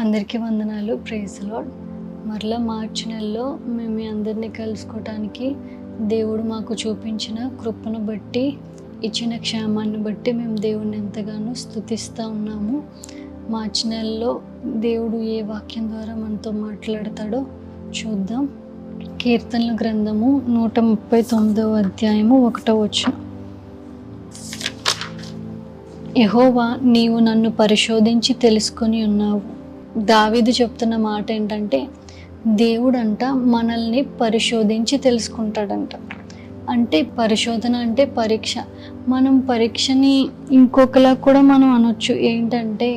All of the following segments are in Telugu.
అందరికీ వందనాలు. Praise lord. మరలా మార్చి నెలలో మేము మీ అందరినీ కలుసుకోవటానికి దేవుడు మాకు చూపించిన కృపను బట్టి, ఇచ్చిన క్షేమాన్ని బట్టి మేము దేవుడిని ఎంతగానో స్తుతిస్తూ ఉన్నాము. మార్చి నెలలో దేవుడు ఏ వాక్యం ద్వారా మనతో మాట్లాడతాడో చూద్దాం. కీర్తనల గ్రంథము 139వ అధ్యాయము 1వ వచనం. యెహోవా, నీవు నన్ను పరిశోధించి తెలుసుకొని ఉన్నావు. దావీదు చెప్తున్న మాట ఏంటంటే, దేవుడంట మనల్ని పరిశోధించి తెలుసుకుంటాడంట. అంటే పరిశోధన అంటే పరీక్ష. మనం పరీక్షని ఇంకొకలా కూడా మనం అనొచ్చు. ఏంటంటే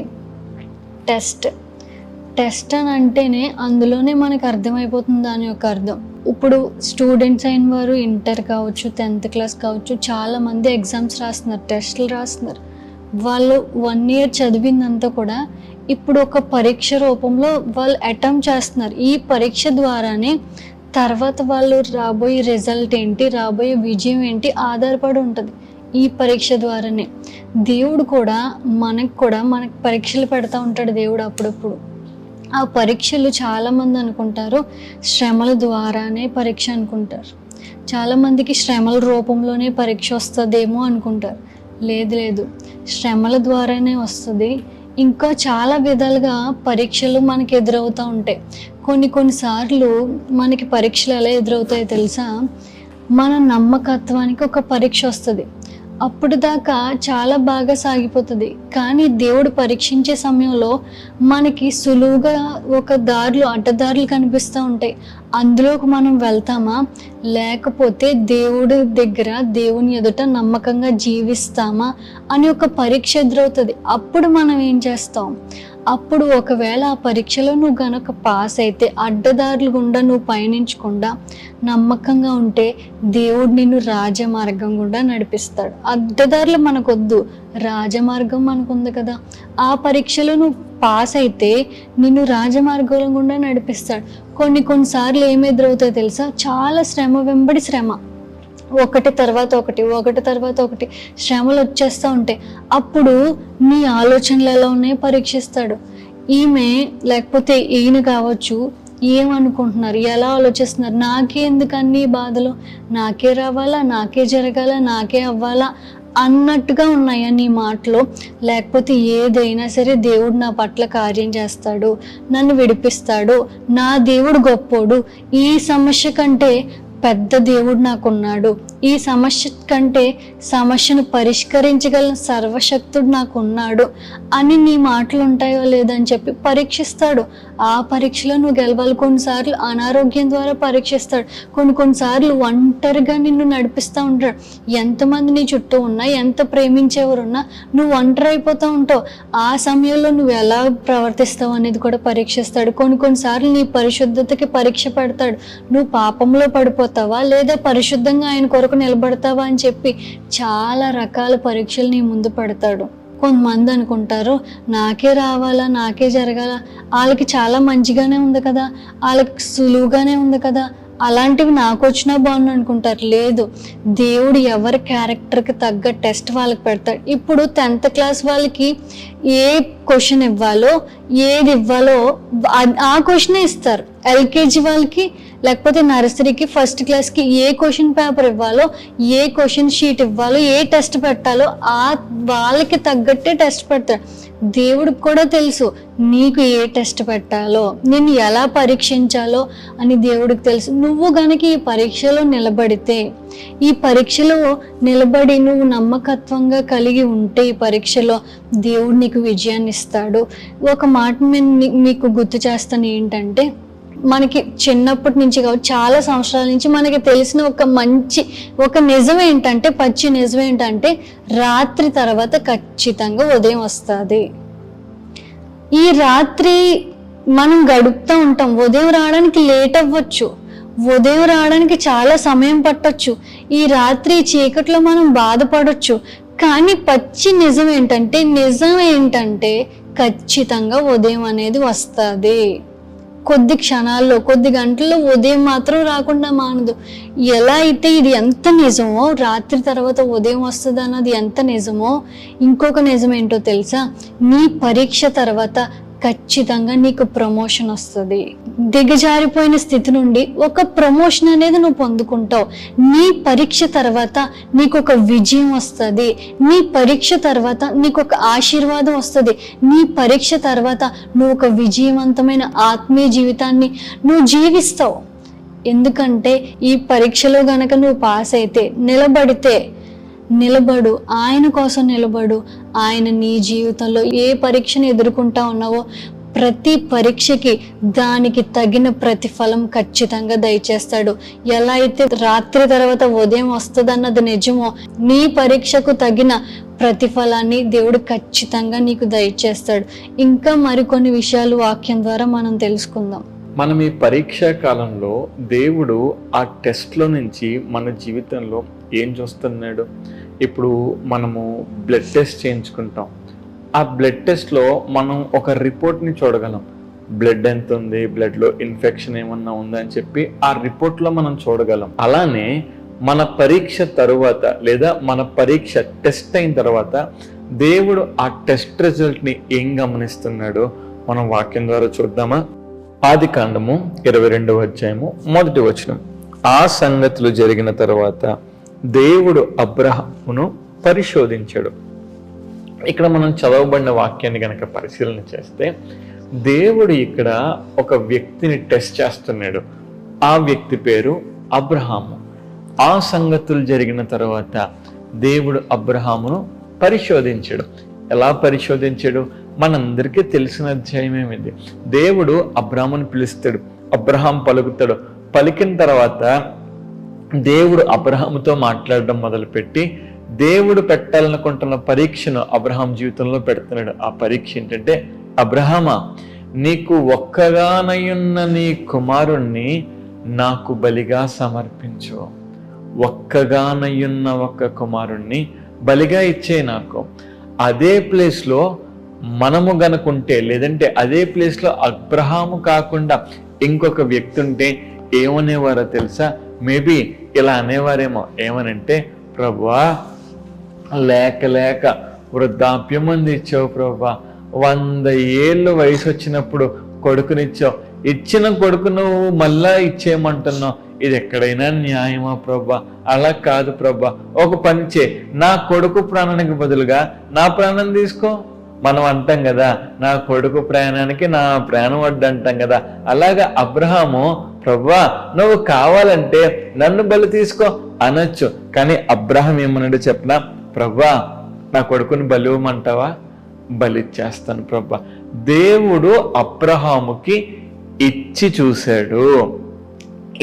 టెస్ట్ అని అంటేనే అందులోనే మనకు అర్థమైపోతుంది దాని యొక్క అర్థం. ఇప్పుడు స్టూడెంట్స్ అయిన వారు ఇంటర్ కావచ్చు, 10th క్లాస్ కావచ్చు, చాలామంది ఎగ్జామ్స్ రాస్తున్నారు, టెస్టులు రాస్తున్నారు. వాళ్ళు 1 year చదివిందంతా కూడా ఇప్పుడు ఒక పరీక్ష రూపంలో వాళ్ళు అటెంప్ట్ చేస్తున్నారు. ఈ పరీక్ష ద్వారానే తర్వాత వాళ్ళు రాబోయే రిజల్ట్ ఏంటి, రాబోయే విజయం ఏంటి ఆధారపడి ఉంటుంది. ఈ పరీక్ష ద్వారానే దేవుడు కూడా మనకు పరీక్షలు పెడతా ఉంటాడు దేవుడు అప్పుడప్పుడు. ఆ పరీక్షలు చాలామంది అనుకుంటారు శ్రమల ద్వారానే పరీక్ష అనుకుంటారు. చాలామందికి శ్రమల రూపంలోనే పరీక్ష వస్తుందేమో అనుకుంటారు. లేదు, శ్రమల ద్వారానే వస్తుంది. ఇంకా చాలా విధాలుగా పరీక్షలు మనకి ఎదురవుతూ ఉంటాయి. కొన్నిసార్లు మనకి పరీక్షలు ఎలా ఎదురవుతాయో తెలుసా? మన నమ్మకత్వానికి ఒక పరీక్ష వస్తుంది. అప్పుడు దాకా చాలా బాగా సాగిపోతుంది. కానీ దేవుడు పరీక్షించే సమయంలో మనకి సులువుగా ఒక అడ్డదారులు కనిపిస్తూ ఉంటాయి. అందులోకి మనం వెళ్తామా, లేకపోతే దేవుడి దగ్గర దేవుని ఎదుట నమ్మకంగా జీవిస్తామా అని ఒక పరీక్ష ఎదురవుతుంది. అప్పుడు మనం ఏం చేస్తాం? అప్పుడు ఒకవేళ ఆ పరీక్షలో నువ్వు గనక పాస్ అయితే, అడ్డదారులు గుండా నువ్వు పయనించకుండా నమ్మకంగా ఉంటే దేవుడు నిన్ను రాజమార్గం గుండా నడిపిస్తాడు. అడ్డదారులు మనకొద్దు, రాజమార్గం మనకుంది కదా. ఆ పరీక్షలో నువ్వు పాస్ అయితే నిన్ను రాజమార్గం గుండా నడిపిస్తాడు. కొన్నిసార్లు ఏమి ఎదురవుతాయో తెలుసా? చాలా శ్రమ వెంబడి శ్రమ, ఒకటి తర్వాత ఒకటి శ్రమలు వచ్చేస్తూ ఉంటాయి. అప్పుడు నీ ఆలోచనలు ఎలా ఉన్నాయో పరీక్షిస్తాడు. ఈమె లేకపోతే ఈయన కావచ్చు, ఏమనుకుంటున్నారు, ఎలా ఆలోచిస్తున్నారు, నాకే ఎందుకన్నీ బాధలు, నాకే రావాలా, నాకే జరగాల, నాకే అవ్వాలా అన్నట్టుగా ఉన్నాయా నీ మాటలో? లేకపోతే ఏదైనా సరే దేవుడు నా పట్ల కార్యం చేస్తాడు, నన్ను విడిపిస్తాడు, నా దేవుడు గొప్పోడు, ఈ సమస్య కంటే పెద్ద దేవుడు నాకున్నాడు, ఈ సమస్య కంటే సమస్యను పరిష్కరించగల సర్వశక్తుడు నాకున్నాడు అని నీ మాటలు ఉంటాయో లేదని చెప్పి పరీక్షిస్తాడు. ఆ పరీక్షలో నువ్వు గెలవాలి. కొన్నిసార్లు అనారోగ్యం ద్వారా పరీక్షిస్తాడు. కొన్నిసార్లు ఒంటరిగా నిన్ను నడిపిస్తూ ఉంటాడు. ఎంతమంది నీ చుట్టూ ఉన్నా, ఎంత ప్రేమించేవారున్నా నువ్వు ఒంటరి అయిపోతూ ఉంటావు. ఆ సమయంలో నువ్వు ఎలా ప్రవర్తిస్తావు అనేది కూడా పరీక్షిస్తాడు. కొన్నిసార్లు నీ పరిశుద్ధతకి పరీక్ష పెడతాడు. నువ్వు పాపంలో పడిపోతావా లేదా పరిశుద్ధంగా ఆయన కొరకు నిలబడతావా అని చెప్పి చాలా రకాల పరీక్షలు నీ ముందు పెడతాడు. కొంతమంది అనుకుంటారు నాకే రావాలా, నాకే జరగాల, వాళ్ళకి చాలా మంచిగానే ఉంది కదా, వాళ్ళకి సులువుగానే ఉంది కదా, అలాంటివి నాకు వచ్చినా బాగుంది అనుకుంటారు. లేదు, దేవుడు ఎవరి క్యారెక్టర్కి తగ్గ టెస్ట్ వాళ్ళకి పెడతాడు. ఇప్పుడు 10th క్లాస్ వాళ్ళకి ఏ క్వశ్చన్ ఇవ్వాలో, ఏది ఇవ్వాలో ఆ క్వశ్చనే ఇస్తారు. LKG వాళ్ళకి లేకపోతే నర్సరీకి, 1st క్లాస్కి ఏ క్వశ్చన్ పేపర్ ఇవ్వాలో, ఏ క్వశ్చన్ షీట్ ఇవ్వాలో, ఏ టెస్ట్ పెట్టాలో వాళ్ళకి తగ్గట్టే టెస్ట్ పెడతాడు. దేవుడికి కూడా తెలుసు నీకు ఏ టెస్ట్ పెట్టాలో, నిన్ను ఎలా పరీక్షించాలో అని దేవుడికి తెలుసు. నువ్వు గనక ఈ పరీక్షలో నిలబడితే, ఈ పరీక్షలో నిలబడి నువ్వు నమ్మకత్వంగా కలిగి ఉంటే, ఈ పరీక్షలో దేవుడు నీకు విజయాన్ని ఇస్తాడు. ఒక మాట మీకు గుర్తు చేస్తాను. ఏంటంటే, మనకి చిన్నప్పటి నుంచి కావచ్చు, చాలా సంవత్సరాల నుంచి మనకి తెలిసిన ఒక నిజం ఏంటంటే, పచ్చి నిజం ఏంటంటే, రాత్రి తర్వాత ఖచ్చితంగా ఉదయం వస్తుంది. ఈ రాత్రి మనం గడుపుతూ ఉంటాం. ఉదయం రావడానికి లేట్ అవ్వచ్చు, ఉదయం రావడానికి చాలా సమయం పట్టొచ్చు, ఈ రాత్రి చీకట్లో మనం బాధపడవచ్చు. కానీ పచ్చి నిజం ఏంటంటే ఖచ్చితంగా ఉదయం అనేది వస్తుంది. కొద్ది క్షణాల్లో, కొద్ది గంటల్లో ఉదయం మాత్రం రాకుండా మానదు. ఎలా అయితే ఇది ఎంత నిజమో, రాత్రి తర్వాత ఉదయం వస్తుంది అన్నది ఎంత నిజమో, ఇంకొక నిజం ఏంటో తెలుసా? నీ పరీక్ష తర్వాత ఖచ్చితంగా నీకు ప్రమోషన్ వస్తుంది. దిగజారిపోయిన స్థితి నుండి ఒక ప్రమోషన్ అనేది నువ్వు పొందుకుంటావు. నీ పరీక్ష తర్వాత నీకు ఒక విజయం వస్తుంది. నీ పరీక్ష తర్వాత నీకు ఒక ఆశీర్వాదం వస్తుంది. నీ పరీక్ష తర్వాత నువ్వు ఒక విజయవంతమైన ఆత్మీయ జీవితాన్ని నువ్వు జీవిస్తావు. ఎందుకంటే ఈ పరీక్షలో గనక నువ్వు పాస్ అయితే, నిలబడు, ఆయన కోసం నిలబడు. ఆయన నీ జీవితంలో ఏ పరీక్షను ఎదుర్కొంటా ఉన్నావో ప్రతి పరీక్షకి దానికి తగిన ప్రతిఫలం ఖచ్చితంగా దయచేస్తాడు. ఎలా అయితే రాత్రి తర్వాత ఉదయం వస్తుందన్నది నిజమో, నీ పరీక్షకు తగిన ప్రతిఫలాన్ని దేవుడు ఖచ్చితంగా నీకు దయచేస్తాడు. ఇంకా మరికొన్ని విషయాలు వాక్యం ద్వారా మనం తెలుసుకుందాం. మనం ఈ పరీక్షా కాలంలో దేవుడు ఆ టెస్ట్లో నుంచి మన జీవితంలో ఏం చూస్తున్నాడు? ఇప్పుడు మనము బ్లడ్ టెస్ట్ చేయించుకుంటాం. ఆ బ్లడ్ టెస్ట్లో మనం ఒక రిపోర్ట్ని చూడగలం. బ్లడ్ ఎంత ఉంది, బ్లడ్లో ఇన్ఫెక్షన్ ఏమన్నా ఉందా అని చెప్పి ఆ రిపోర్ట్లో మనం చూడగలం. అలానే మన పరీక్ష తరువాత లేదా మన పరీక్ష టెస్ట్ అయిన తర్వాత దేవుడు ఆ టెస్ట్ రిజల్ట్ని ఏం గమనిస్తున్నాడో మనం వాక్యం ద్వారా చూద్దామా? ఆదికాండము 22వ అధ్యాయము 1వ వచనం. ఆ సంగతులు జరిగిన తర్వాత దేవుడు అబ్రహామును పరిశోధించాడు. ఇక్కడ మనం చదవబడిన వాక్యాన్ని కనుక పరిశీలన చేస్తే దేవుడు ఇక్కడ ఒక వ్యక్తిని టెస్ట్ చేస్తున్నాడు. ఆ వ్యక్తి పేరు అబ్రహాము. ఆ సంగతులు జరిగిన తర్వాత దేవుడు అబ్రహామును పరిశోధించాడు. ఎలా పరిశోధించాడు? మనందరికీ తెలిసిన అధ్యాయమేమిది. దేవుడు అబ్రహామును పిలుస్తాడు, అబ్రహాం పలుకుతాడు. పలికిన తర్వాత దేవుడు అబ్రహాముతో మాట్లాడడం మొదలుపెట్టి దేవుడు పెట్టాలనుకుంటున్న పరీక్షను అబ్రహాం జీవితంలో పెడుతున్నాడు. ఆ పరీక్ష ఏంటంటే, అబ్రహామా, నీకు ఒక్కగానయున్న నీ కుమారుణ్ణి నాకు బలిగా సమర్పించు. ఒక్కగానయున్న ఒక్క కుమారుణ్ణి బలిగా ఇచ్చే నాకు. అదే ప్లేస్లో మనము గనుకుంటే, లేదంటే అదే ప్లేస్లో అబ్రహాము కాకుండా ఇంకొక వ్యక్తి ఉంటే ఏమనేవారో తెలుసా? మేబీ ఇలా అనేవారేమో. ఏమనంటే, ప్రభువా, లేక వృద్ధాప్యం అంది ఇచ్చావు ప్రభువా, 100 ఏళ్ళు వయసు వచ్చినప్పుడు కొడుకునిచ్చావు, ఇచ్చిన కొడుకు నువ్వు మళ్ళా ఇచ్చేయమంటున్నావు, ఇది ఎక్కడైనా న్యాయమా ప్రభా? అలా కాదు ప్రభా, ఒక పని చే, నా కొడుకు ప్రాణానికి బదులుగా నా ప్రాణం తీసుకో. మనం అంటాం కదా, నా కొడుకు ప్రాణానికి నా ప్రాణం వడ్డు అంటాం కదా. అలాగా అబ్రహాము, ప్రభువా నువ్వు కావాలంటే నన్ను బలి తీసుకో అనొచ్చు. కానీ అబ్రహాం ఏమన్నాడు చెప్పనా? ప్రభువా నా కొడుకుని బలి ఇవ్వమంటావా? బలిచ్చేస్తాను ప్రభా. దేవుడు అబ్రహాముకి ఇచ్చి చూశాడు,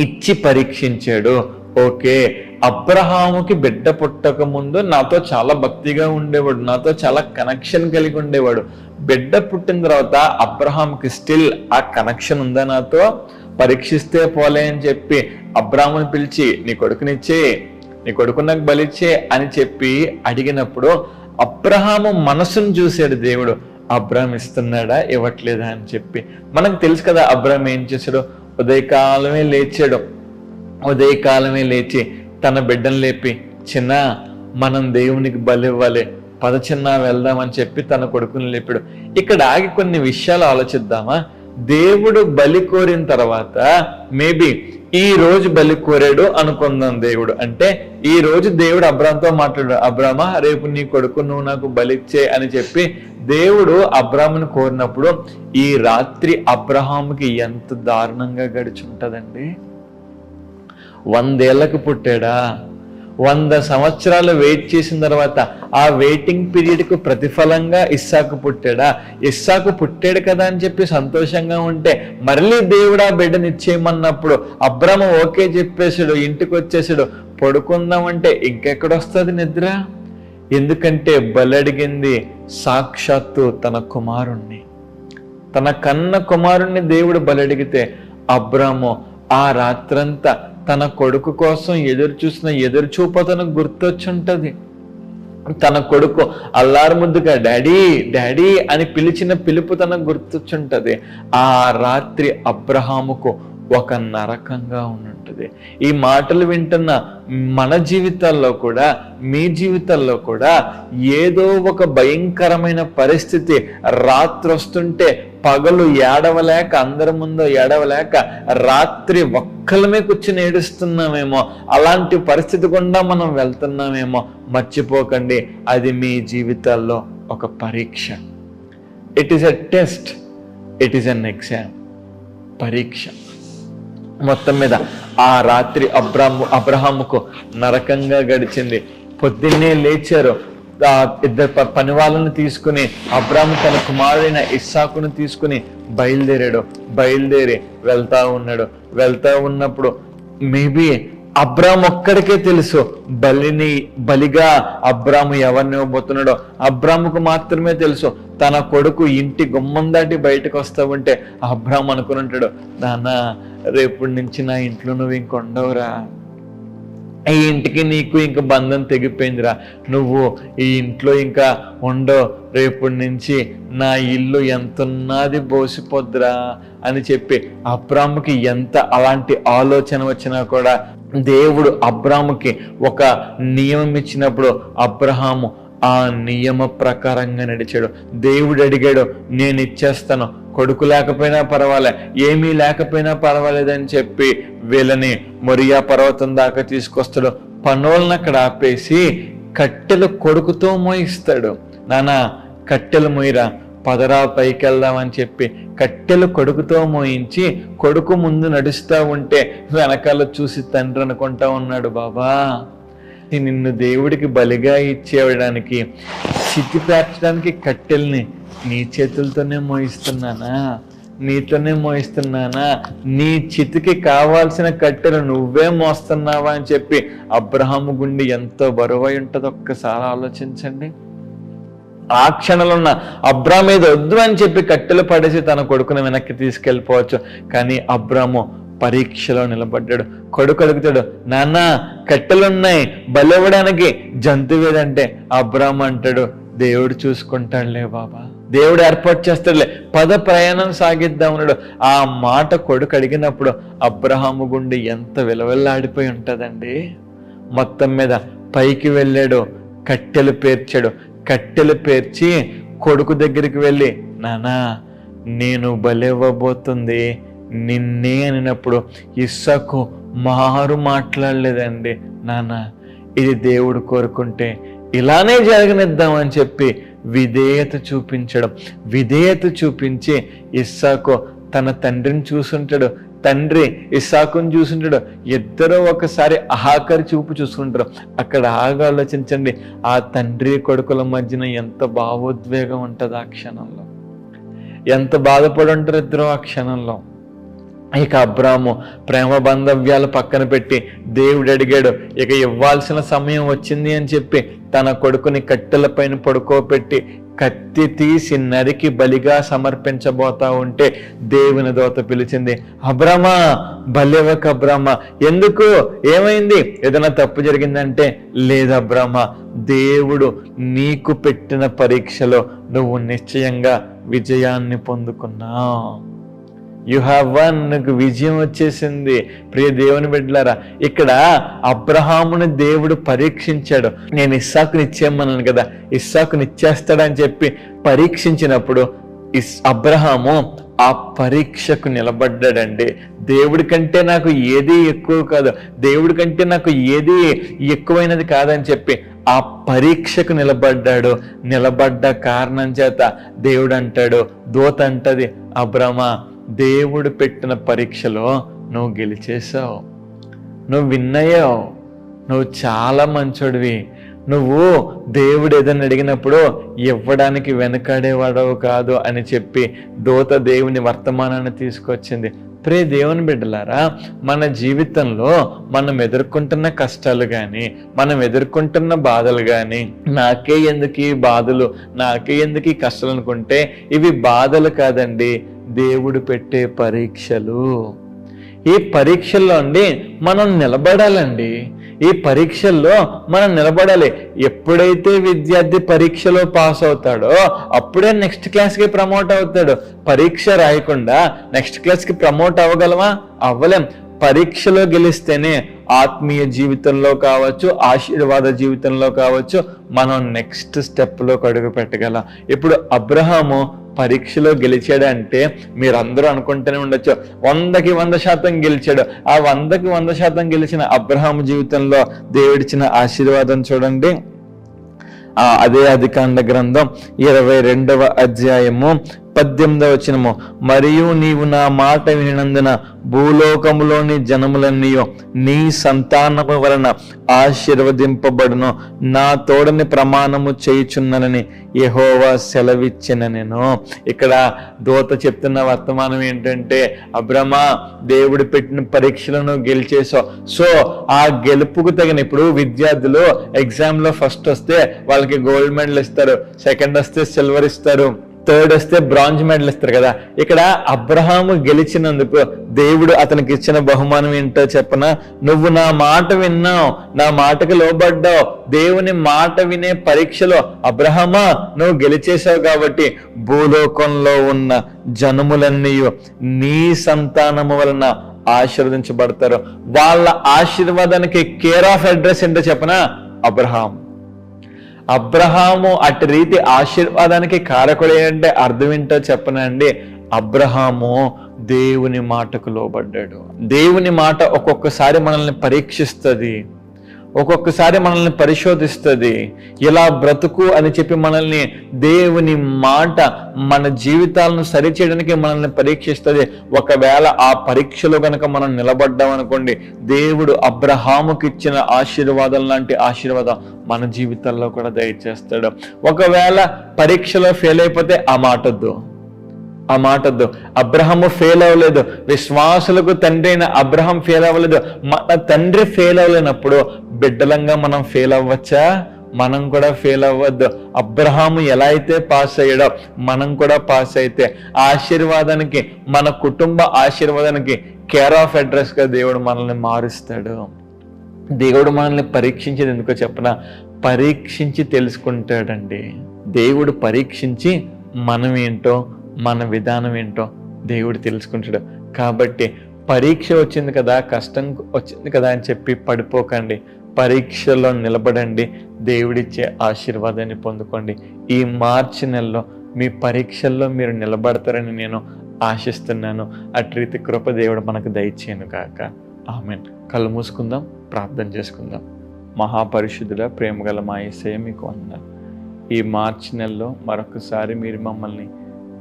ఇచ్చి పరీక్షించాడు. ఓకే, అబ్రహాముకి బిడ్డ పుట్టక ముందు నాతో చాలా భక్తిగా ఉండేవాడు, నాతో చాలా కనెక్షన్ కలిగి ఉండేవాడు. బిడ్డ పుట్టిన తర్వాత అబ్రహాంకి స్టిల్ ఆ కనెక్షన్ ఉందా నాతో? పరీక్షిస్తే పోలే అని చెప్పి అబ్రహాముని పిలిచి నీ కొడుకునిచ్చే, నీ కొడుకు నాకు బలిచ్చే అని చెప్పి అడిగినప్పుడు అబ్రహాము మనసును చూశాడు దేవుడు. అబ్రహాం ఇస్తున్నాడా ఇవ్వట్లేదా అని చెప్పి. మనకు తెలుసు కదా అబ్రహాం ఏం చేశాడు? ఉదయకాలమే లేచి తన బిడ్డను లేపి, చిన్న మనం దేవునికి బలి ఇవ్వాలి, పద చిన్న వెళ్దామని చెప్పి తన కొడుకుని లేపాడు. ఇక్కడ ఆగి కొన్ని విషయాలు ఆలోచిద్దామా? దేవుడు బలి కోరిన తర్వాత మేబీ ఈ రోజు బలి కోరాడు అనుకుందాం. దేవుడు అంటే ఈ రోజు దేవుడు అబ్రాహాంతో మాట్లాడాడు, అబ్రామా రేపు నీ కొడుకు నువ్వు నాకు బలిచ్చే అని చెప్పి దేవుడు అబ్రాహాముని కోరినప్పుడు ఈ రాత్రి అబ్రహాముకి ఎంత దారుణంగా గడిచుంటదండి. 100 ఏళ్లకు పుట్టాడా? 100 సంవత్సరాలు వెయిట్ చేసిన తర్వాత ఆ వెయిటింగ్ పీరియడ్కు ప్రతిఫలంగా ఇస్సాకు పుట్టాడా? ఇస్సాకు పుట్టాడు కదా అని చెప్పి సంతోషంగా ఉంటే మళ్ళీ దేవుడు ఆ బిడ్డను ఇచ్చేయమన్నప్పుడు అబ్రాము ఓకే చెప్పేశాడు, ఇంటికి వచ్చేసాడు. పడుకుందామంటే ఇంకెక్కడొస్తుంది నిద్ర? ఎందుకంటే బలడిగింది సాక్షాత్తు తన కుమారుణ్ణి, తన కన్న కుమారుణ్ణి దేవుడు బలడిగితే అబ్రాము ఆ రాత్రంతా తన కొడుకు కోసం ఎదురు చూపు తనకు గుర్తొచ్చుంటది. తన కొడుకు అల్లారు ముద్దుగా డాడీ డాడీ అని పిలిచిన పిలుపు తనకు గుర్తొచ్చుంటది. ఆ రాత్రి అబ్రహాముకు ఒక నరకంగా ఉండుంటది. ఈ మాటలు వింటున్న మన జీవితాల్లో కూడా, మీ జీవితాల్లో కూడా ఏదో ఒక భయంకరమైన పరిస్థితి రాత్రి వస్తుంటే పగలు ఏడవలేక, అందరి ముందు ఏడవలేక, రాత్రి ఒక్కలమే కూర్చుని ఏడుస్తున్నామేమో, అలాంటి పరిస్థితి గుండా మనం వెళ్తున్నామేమో. మర్చిపోకండి, అది మీ జీవితాల్లో ఒక పరీక్ష. It is a test, it is an exam. పరీక్ష. మొత్తం మీద ఆ రాత్రి అబ్రహాముకు నరకంగా గడిచింది. పొద్దున్నే లేచారు, ఇద్దరు పని వాళ్ళని తీసుకుని అబ్రాము తన కుమారుడైన ఇస్సాకును తీసుకుని బయలుదేరి వెళ్తా ఉన్నప్పుడు మేబీ అబ్రాము ఒక్కడికే తెలుసు బలిగా అబ్రాము ఎవరిని ఇవ్వబోతున్నాడో. అబ్రాముకు మాత్రమే తెలుసు. తన కొడుకు ఇంటి గుమ్మం దాటి బయటకు వస్తా ఉంటే అబ్రాము అనుకుని ఉంటాడు, నాన్న రేపటి నుంచి నా ఇంట్లో నువ్వు ఇంక ఉండవురా, ఈ ఇంటికి నీకు ఇంక బంధం తెగిపోయిందిరా, నువ్వు ఈ ఇంట్లో ఇంకా ఉండవు, రేపటి నుంచి నా ఇల్లు ఎంతున్నది బోసిపోద్దురా అని చెప్పి అబ్రాముకి ఎంత అలాంటి ఆలోచన వచ్చినా కూడా దేవుడు అబ్రాముకి ఒక నియమం ఇచ్చినప్పుడు అబ్రహాము ఆ నియమ ప్రకారంగా నడిచాడు. దేవుడు అడిగాడు, నేను ఇచ్చేస్తాను, కొడుకు లేకపోయినా పర్వాలే, ఏమీ లేకపోయినా పర్వాలేదని చెప్పి వీళ్ళని మొరియా పర్వతం దాకా తీసుకొస్తాడు. పనులను అక్కడ ఆపేసి కట్టెలు కొడుకుతో మోయిస్తాడు. నానా కట్టెలు మోయిరా, పదరా పైకి వెళ్దామని చెప్పి కట్టెలు కొడుకుతో మోయించి కొడుకు ముందు నడుస్తూ ఉంటే వెనకాల చూసి తండ్రి అనుకుంటా ఉన్నాడు, బాబా నిన్ను దేవుడికి బలిగా ఇచ్చేయడానికి చితిపేర్చడానికి కట్టెల్ని నీ చేతులతోనే నీతోనే మోయిస్తున్నానా, నీ చితికి కావాల్సిన కట్టెలు నువ్వే మోస్తున్నావా అని చెప్పి అబ్రహాము గుండె ఎంతో బరువై ఉంటుందో ఒక్కసారి ఆలోచించండి. ఆ క్షణంలో ఉన్న అబ్రాము మీద వద్దు అని చెప్పి కట్టెలు పడేసి తన కొడుకుని వెనక్కి తీసుకెళ్ళిపోవచ్చు. కానీ అబ్రాము పరీక్షలో నిలబడ్డాడు. కొడుకు అడుగుతాడు, నాన్న కట్టెలున్నాయి, బలివ్వడానికి జంతువేదంటే అబ్రాము అంటాడు, దేవుడు చూసుకుంటాడులే బాబా, దేవుడు ఏర్పాటు చేస్తాడులే, ప్రయాణం సాగిద్దాం అన్నాడు. ఆ మాట కొడుకు అడిగినప్పుడు అబ్రహాము గుండె ఎంత విలవిల్లాడిపోయి ఉంటుందండి. మొత్తం మీద పైకి వెళ్ళాడు, కట్టెలు పేర్చి కొడుకు దగ్గరికి వెళ్ళి, నానా నేను బలివ్వబోతుంది నిన్నే అనినప్పుడు ఇస్సాకు మారు మాట్లాడలేదండి. నాన్న ఇది దేవుడు కోరుకుంటే ఇలానే జరగనిద్దామని చెప్పి విధేయత చూపించి ఇస్సాకు తన తండ్రిని చూసుంటాడు, తండ్రి ఇస్సాకుని చూసుంటాడు. ఇద్దరు ఒకసారి ఆఖరి చూపు చూసుకుంటారు. అక్కడ ఆగా ఆలోచించండి, ఆ తండ్రి కొడుకుల మధ్యన ఎంత భావోద్వేగం ఉంటుంది ఆ క్షణంలో, ఎంత బాధపడి ఉంటారు ఇద్దరు ఆ క్షణంలో. ఇక అబ్రాము ప్రేమ బంధవ్యాలు పక్కన పెట్టి దేవుడు అడిగాడు, ఇక ఇవ్వాల్సిన సమయం వచ్చింది అని చెప్పి తన కొడుకుని కట్టెల పైన పడుకోబెట్టి కత్తి తీసి నరికి బలిగా సమర్పించబోతా ఉంటే దేవుని దూత పిలిచింది, అబ్రామా బలివ్వక అబ్రామా, ఎందుకు ఏమైంది, ఏదైనా తప్పు జరిగిందంటే లేదు అబ్రామా, దేవుడు నీకు పెట్టిన పరీక్షలో నువ్వు నిశ్చయంగా విజయాన్ని పొందుకున్నావు. యు హ్యావ్ వన్, నీకు విజయం వచ్చేసింది. ప్రియ దేవుని బిడ్డలారా, ఇక్కడ అబ్రహాముని దేవుడు పరీక్షించాడు. నేను ఇస్సాకుని ఇచ్చేయమన్నాను కదా, ఇస్సాకుని ఇచ్చేస్తాడని చెప్పి పరీక్షించినప్పుడు అబ్రహాము ఆ పరీక్షకు నిలబడ్డాడండి. దేవుడి కంటే నాకు ఏది ఎక్కువ కాదు, దేవుడి కంటే నాకు ఏది ఎక్కువైనది కాదని చెప్పి ఆ పరీక్షకు నిలబడ్డ కారణం చేత దేవుడు అంటాడు, దూత అంటది, అబ్రహమా దేవుడు పెట్టిన పరీక్షలో నువ్వు గెలిచేసావు, నువ్వు విన్నయ్యావు, నువ్వు చాలా మంచోడివి, నువ్వు దేవుడు ఏదైనా అడిగినప్పుడు ఇవ్వడానికి వెనకాడేవాడవు కాదు అని చెప్పి దూత దేవుని వర్తమానాన్ని తీసుకొచ్చింది. ప్రే దేవుని బిడ్డలారా, మన జీవితంలో మనం ఎదుర్కొంటున్న కష్టాలు కానీ, మనం ఎదుర్కొంటున్న బాధలు కానీ, నాకే ఎందుకు ఈ బాధలు, నాకే ఎందుకు ఈ కష్టాలు అనుకుంటే ఇవి బాధలు కాదండి, దేవుడు పెట్టే పరీక్షలు. ఈ పరీక్షల్లో అండి మనం నిలబడాలండి, ఈ పరీక్షల్లో మనం నిలబడాలి. ఎప్పుడైతే విద్యార్థి పరీక్షలో పాస్ అవుతాడో అప్పుడే నెక్స్ట్ క్లాస్కి ప్రమోట్ అవుతాడు. పరీక్ష రాయకుండా నెక్స్ట్ క్లాస్కి ప్రమోట్ అవ్వగలమా? అవ్వలేం. పరీక్షలో గెలిస్తేనే ఆత్మీయ జీవితంలో కావచ్చు, ఆశీర్వాద జీవితంలో కావచ్చు, మనం నెక్స్ట్ స్టెప్లో అడుగు పెట్టగలం. ఇప్పుడు అబ్రహాము పరీక్షలో గెలిచాడంటే మీరందరూ అనుకుంటూనే ఉండొచ్చు 100కి 100% గెలిచాడు. ఆ 100కి 100% గెలిచిన అబ్రహాము జీవితంలో దేవుడిచ్చిన ఆశీర్వాదం చూడండి. అదే ఆదికాండ గ్రంథం 22వ అధ్యాయము 18వ వచనము, మరియు నీవు నా మాట వినినందున భూలోకములోని జనములన్నీయో నీ సంతానము వలన ఆశీర్వదింపబడును, నా తోడని ప్రమాణము చేయుచున్ననని యెహోవా సెలవిచ్చిన నేను. ఇక్కడ దూత చెప్తున్న వర్తమానం ఏంటంటే, అబ్రహ్మా, దేవుడు పెట్టిన పరీక్షలను గెలిచేసావు. సో ఆ గెలుపుకు తగిన, ఇప్పుడు విద్యార్థులు ఎగ్జామ్ లో ఫస్ట్ వస్తే వాళ్ళకి గోల్డ్ మెడల్ ఇస్తారు, సెకండ్ వస్తే సిల్వర్ ఇస్తారు, థర్డ్ వస్తే బ్రాంజ్ మెడల్ ఇస్తారు కదా. ఇక్కడ అబ్రహాము గెలిచినందుకు దేవుడు అతనికి ఇచ్చిన బహుమానం ఏంటో చెప్పనా? నువ్వు నా మాట విన్నావు, నా మాటకు లోబడ్డావు. దేవుని మాట వినే పరీక్షలో అబ్రహమా నువ్వు గెలిచేసావు కాబట్టి భూలోకంలో ఉన్న జనములన్నీ నీ సంతానము వలన ఆశీర్వదించబడతారు. వాళ్ళ ఆశీర్వాదానికి కేర్ ఆఫ్ అడ్రస్ ఏంటో చెప్పనా? అబ్రహాము అటు రీతి ఆశీర్వాదానికి కారకుడు ఏంటంటే అర్థం ఏంటో చెప్పనండి. అబ్రహాము దేవుని మాటకు లోబడ్డాడు. దేవుని మాట ఒక్కొక్కసారి మనల్ని పరీక్షిస్తుంది, ఒక్కొక్కసారి మనల్ని పరిశోధిస్తుంది. ఇలా బ్రతుకు అని చెప్పి మనల్ని, దేవుని మాట మన జీవితాలను సరిచేయడానికి మనల్ని పరీక్షిస్తుంది. ఒకవేళ ఆ పరీక్షలో కనుక మనం నిలబడ్డాం అనుకోండి, దేవుడు అబ్రహాముకి ఇచ్చిన ఆశీర్వాదం లాంటి ఆశీర్వాదం మన జీవితాల్లో కూడా దయచేస్తాడు. ఒకవేళ పరీక్షలో ఫెయిల్ అయిపోతే ఆ మాటొద్దు. అబ్రహాము ఫెయిల్ అవ్వలేదు, విశ్వాసులకు తండ్రి అయిన అబ్రహాం ఫెయిల్ అవ్వలేదు. మన తండ్రి ఫెయిల్ అవ్వలేనప్పుడు బిడ్డలంగా మనం ఫెయిల్ అవ్వచ్చా? మనం కూడా ఫెయిల్ అవ్వద్దు. అబ్రహాము ఎలా అయితే పాస్ అయ్యాడో మనం కూడా పాస్ అయితే ఆశీర్వాదానికి, మన కుటుంబ ఆశీర్వాదానికి కేర్ ఆఫ్ అడ్రస్ గా దేవుడు మనల్ని మారుస్తాడు. దేవుడు మనల్ని పరీక్షించేది ఎందుకో చెప్పనా? పరీక్షించి తెలుసుకుంటాడండి. దేవుడు పరీక్షించి మనం ఏంటో, మన విధానం ఏంటో దేవుడు తెలుసుకుంటాడు. కాబట్టి పరీక్ష వచ్చింది కదా, కష్టం వచ్చింది కదా అని చెప్పి పడిపోకండి. పరీక్షలో నిలబడండి, దేవుడిచ్చే ఆశీర్వాదాన్ని పొందుకోండి. ఈ మార్చి నెలలో మీ పరీక్షల్లో మీరు నిలబడతారని నేను ఆశిస్తున్నాను. అటు రీతి కృప దేవుడు మనకు దయచేయను కాక. ఆమేన్. కళ్ళు మూసుకుందాం, ప్రార్థన చేసుకుందాం. మహాపరిశుద్ధుడా, ప్రేమగల మా యేసయ్య, మీకు వందనాలు. ఈ మార్చి నెలలో మరొకసారి మీరు మమ్మల్ని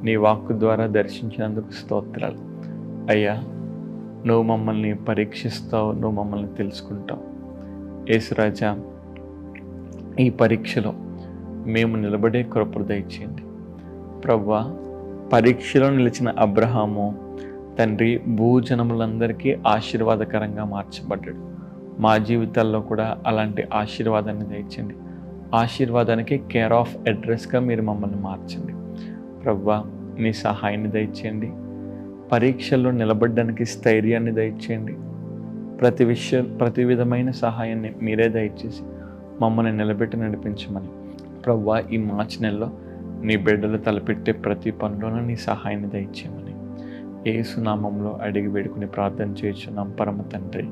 నీ వాక్కు ద్వారా దర్శించినందుకు స్తోత్రాలు. అయ్యా, నువ్వు మమ్మల్ని పరీక్షిస్తావు, నువ్వు మమ్మల్ని తెలుసుకుంటావు. యేసురాజా, ఈ పరీక్షలో మేము నిలబడే కృప దయచేయండి. ప్రభువా, పరీక్షలో నిలిచిన అబ్రహాము తండ్రి భూజనములందరికీ ఆశీర్వాదకరంగా మార్చబడ్డాడు. మా జీవితాల్లో కూడా అలాంటి ఆశీర్వాదాన్ని దయచేయండి. ఆశీర్వాదానికి కేర్ ఆఫ్ అడ్రస్గా మీరు మమ్మల్ని మార్చండి. ప్రభువా, నీ సహాయాన్ని దయచేయండి. పరీక్షల్లో నిలబడడానికి స్థైర్యాన్ని దయచేయండి. ప్రతి విధమైన సహాయాన్ని మీరే దయచేసి మమ్మల్ని నిలబెట్టి నడిపించమని ప్రభువా, ఈ మార్చి నెలలో నీ బిడ్డలు తలపెట్టే ప్రతి పనిలోనూ నీ సహాయాన్ని దయచేయమని యేసు నామంలో అడిగి వేడుకుని ప్రార్థన చేయుచున్నాం పరమ తండ్రి.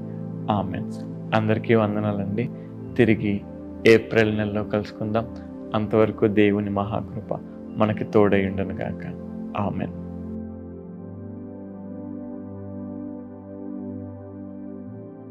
ఆమేన్. అందరికీ వందనాలండి. తిరిగి ఏప్రిల్ నెలలో కలుసుకుందాం. అంతవరకు దేవుని మహాకృప మనకి తోడై ఉండును గాక. ఆమేన్.